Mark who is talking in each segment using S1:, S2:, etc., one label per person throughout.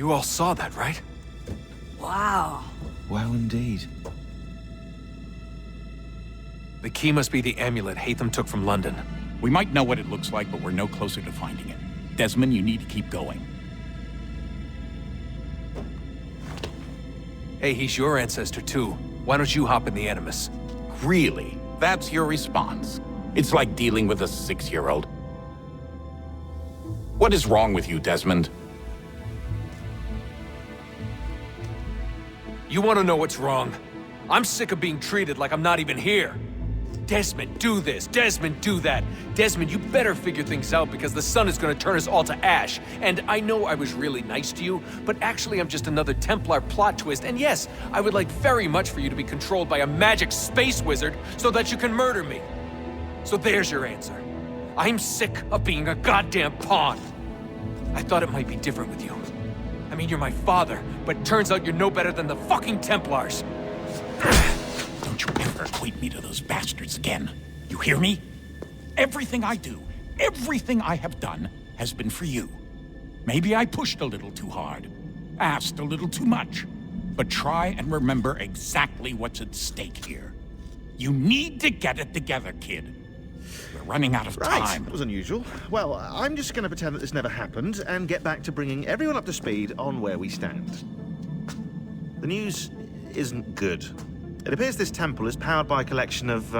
S1: You all saw that, right?
S2: Wow.
S3: Wow, indeed.
S1: The key must be the amulet Hatham took from London.
S4: We might know what it looks like, but we're no closer to finding it. Desmond, you need to keep going.
S1: Hey, he's your ancestor too. Why don't you hop in the Animus?
S4: Really? That's your response? It's like dealing with a 6-year-old. What is wrong with you, Desmond?
S1: You want to know what's wrong? I'm sick of being treated like I'm not even here. Desmond, do this. Desmond, do that. Desmond, you better figure things out because the sun is going to turn us all to ash. And I know I was really nice to you, but actually I'm just another Templar plot twist. And yes, I would like very much for you to be controlled by a magic space wizard so that you can murder me. So there's your answer. I'm sick of being a goddamn pawn. I thought it might be different with you. I mean, you're my father, but turns out you're no better than the fucking Templars.
S4: Don't you ever equate me to those bastards again. You hear me? Everything I do, everything I have done, has been for you. Maybe I pushed a little too hard, asked a little too much, but try and remember exactly what's at stake here. You need to get it together, kid. We're running out of time.
S5: Right, that was unusual. Well, I'm just going to pretend that this never happened and get back to bringing everyone up to speed on where we stand. The news isn't good. It appears this temple is powered by a collection of,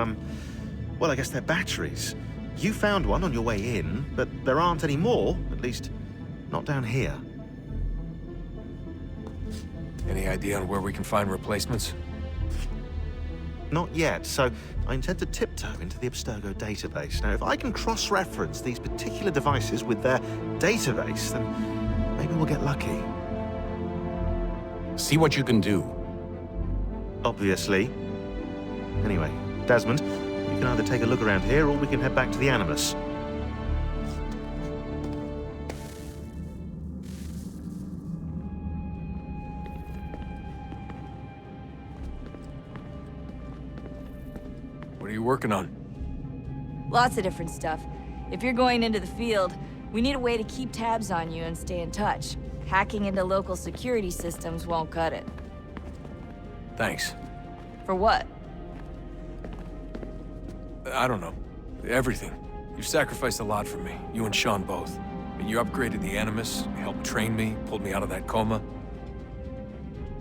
S5: well, I guess they're batteries. You found one on your way in, but there aren't any more, at least not down here.
S1: Any idea on where we can find replacements?
S5: Not yet, so I intend to tiptoe into the Abstergo database. Now, if I can cross-reference these particular devices with their database, then maybe we'll get lucky.
S4: See what you can do.
S5: Obviously. Anyway, Desmond, you can either take a look around here or we can head back to the Animus.
S1: What are you working on?
S2: Lots of different stuff. If you're going into the field, we need a way to keep tabs on you and stay in touch. Hacking into local security systems won't cut it.
S1: Thanks.
S2: For what?
S1: I don't know. Everything. You've sacrificed a lot for me, you and Sean both. And you upgraded the Animus, you helped train me, pulled me out of that coma.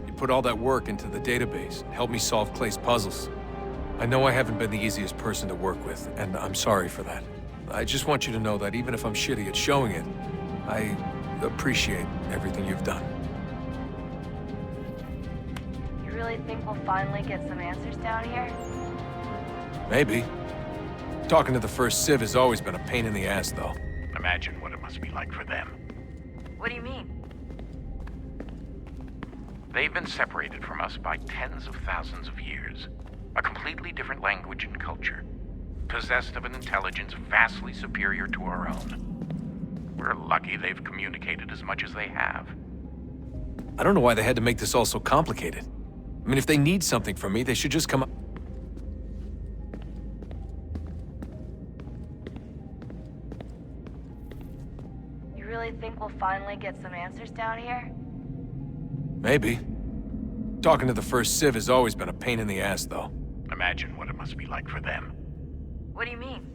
S1: You put all that work into the database, and helped me solve Clay's puzzles. I know I haven't been the easiest person to work with, and I'm sorry for that. I just want you to know that even if I'm shitty at showing it, I appreciate everything you've done.
S2: You really think we'll finally get some answers down here?
S1: Maybe. Talking to the first Civ has always been a pain in the ass, though.
S4: Imagine what it must be like for them.
S2: What do you mean?
S4: They've been separated from us by tens of thousands of years. A completely different language and culture. Possessed of an intelligence vastly superior to our own. We're lucky they've communicated as much as they have.
S1: I don't know why they had to make this all so complicated. I mean, if they need something from me, they should just come up.
S2: You really think we'll finally get some answers down here?
S1: Maybe. Talking to the first Civ has always been a pain in the ass, though.
S4: Imagine what it must be like for them.
S2: What do you mean?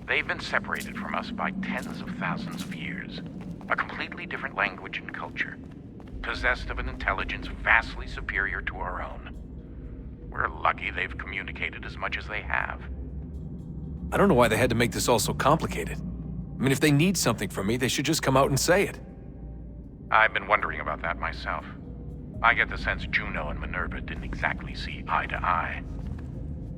S4: They've been separated from us by tens of thousands of years. A completely different language and culture. Possessed of an intelligence vastly superior to our own. We're lucky they've communicated as much as they have.
S1: I don't know why they had to make this all so complicated. I mean, if they need something from me, they should just come out and say it.
S4: I've been wondering about that myself. I get the sense Juno and Minerva didn't exactly see eye to eye.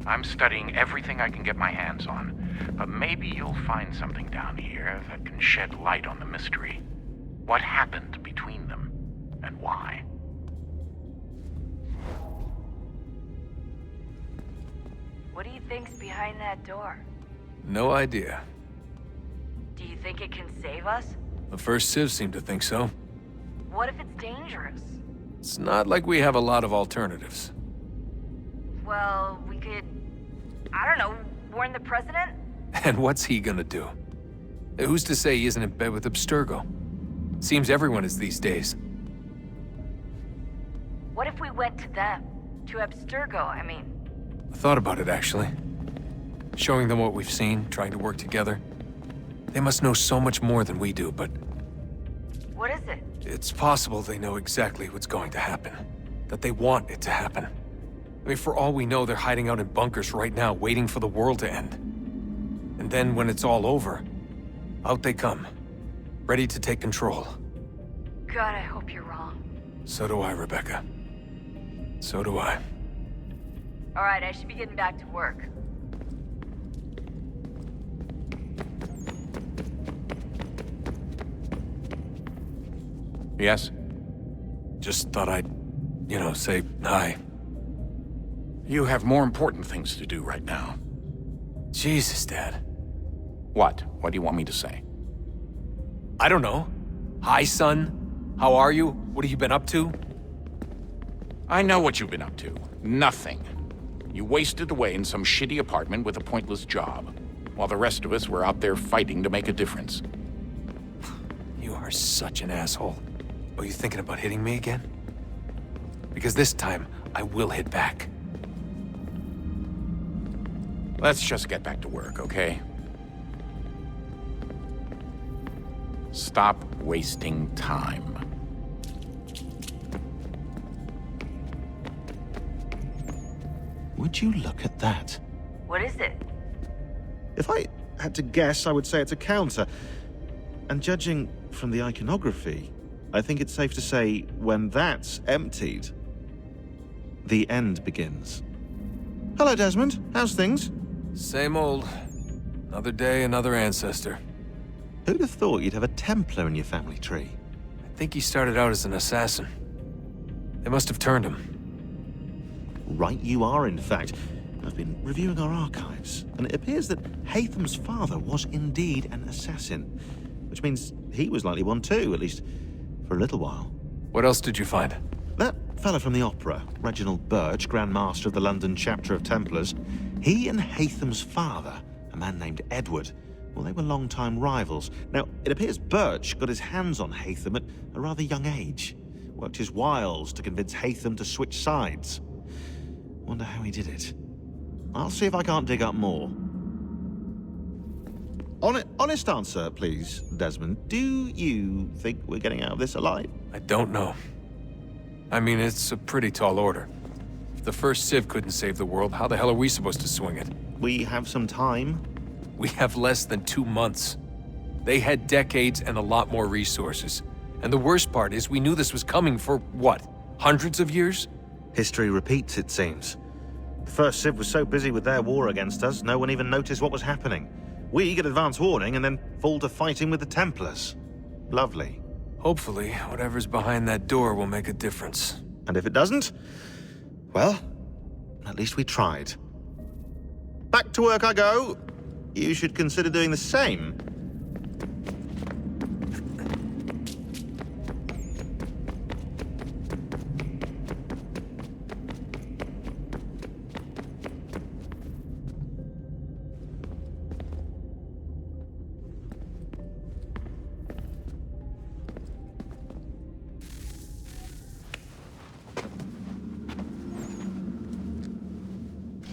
S4: I'm studying everything I can get my hands on, but maybe you'll find something down here that can shed light on the mystery. What happened between them, and why?
S2: What do you think's behind that door?
S1: No idea.
S2: Do you think it can save us?
S1: The first Civ seemed to think so.
S2: What if it's dangerous?
S1: It's not like we have a lot of alternatives.
S2: Well, we could... I don't know, warn the president?
S1: And what's he gonna do? Who's to say he isn't in bed with Abstergo? Seems everyone is these days.
S2: What if we went to them? To Abstergo, I mean.
S1: I thought about it, actually. Showing them what we've seen, trying to work together. They must know so much more than we do, but
S2: What is it?
S1: it's possible they know exactly what's going to happen. That they want it to happen. I mean, for all we know, they're hiding out in bunkers right now, waiting for the world to end. And then when it's all over, out they come. Ready to take control.
S2: God, I hope you're wrong.
S1: So do I, Rebecca. So do I.
S2: All right, I should be getting back to work.
S4: Yes?
S1: Just thought I'd, say hi.
S4: You have more important things to do right now.
S1: Jesus, Dad.
S4: What? What do you want me to say?
S1: I don't know. Hi, son. How are you? What have you been up to?
S4: I know what you've been up to. Nothing. You wasted away in some shitty apartment with a pointless job, while the rest of us were out there fighting to make a difference.
S1: You are such an asshole. Are you thinking about hitting me again? Because this time, I will hit back.
S4: Let's just get back to work, okay? Stop wasting time.
S5: Would you look at that?
S2: What is it?
S5: If I had to guess, I would say it's a counter. And judging from the iconography, I think it's safe to say when that's emptied, the end begins. Hello, Desmond. How's things?
S1: Same old. Another day, another ancestor.
S5: Who'd have thought you'd have a Templar in your family tree?
S1: I think he started out as an assassin. They must have turned him.
S5: Right you are, in fact. I've been reviewing our archives, and it appears that Haytham's father was indeed an assassin, which means he was likely one too, at least for a little while.
S1: What else did you find?
S5: That fella from the opera, Reginald Birch, Grand Master of the London chapter of Templars, he and Haytham's father, a man named Edward, well, they were long-time rivals. Now, it appears Birch got his hands on Haytham at a rather young age, worked his wiles to convince Haytham to switch sides. Wonder how he did it. I'll see if I can't dig up more. Honest answer, please, Desmond. Do you think we're getting out of this alive?
S1: I don't know. I mean, it's a pretty tall order. If the first Civ couldn't save the world, how the hell are we supposed to swing it?
S5: We have some time.
S1: We have less than 2 months. They had decades and a lot more resources. And the worst part is we knew this was coming for, what, hundreds of years?
S5: History repeats, it seems. The first Civ was so busy with their war against us, no one even noticed what was happening. We get advance warning and then fall to fighting with the Templars. Lovely.
S1: Hopefully, whatever's behind that door will make a difference.
S5: And if it doesn't, well, at least we tried. Back to work I go. You should consider doing the same.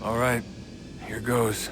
S1: All right, here goes.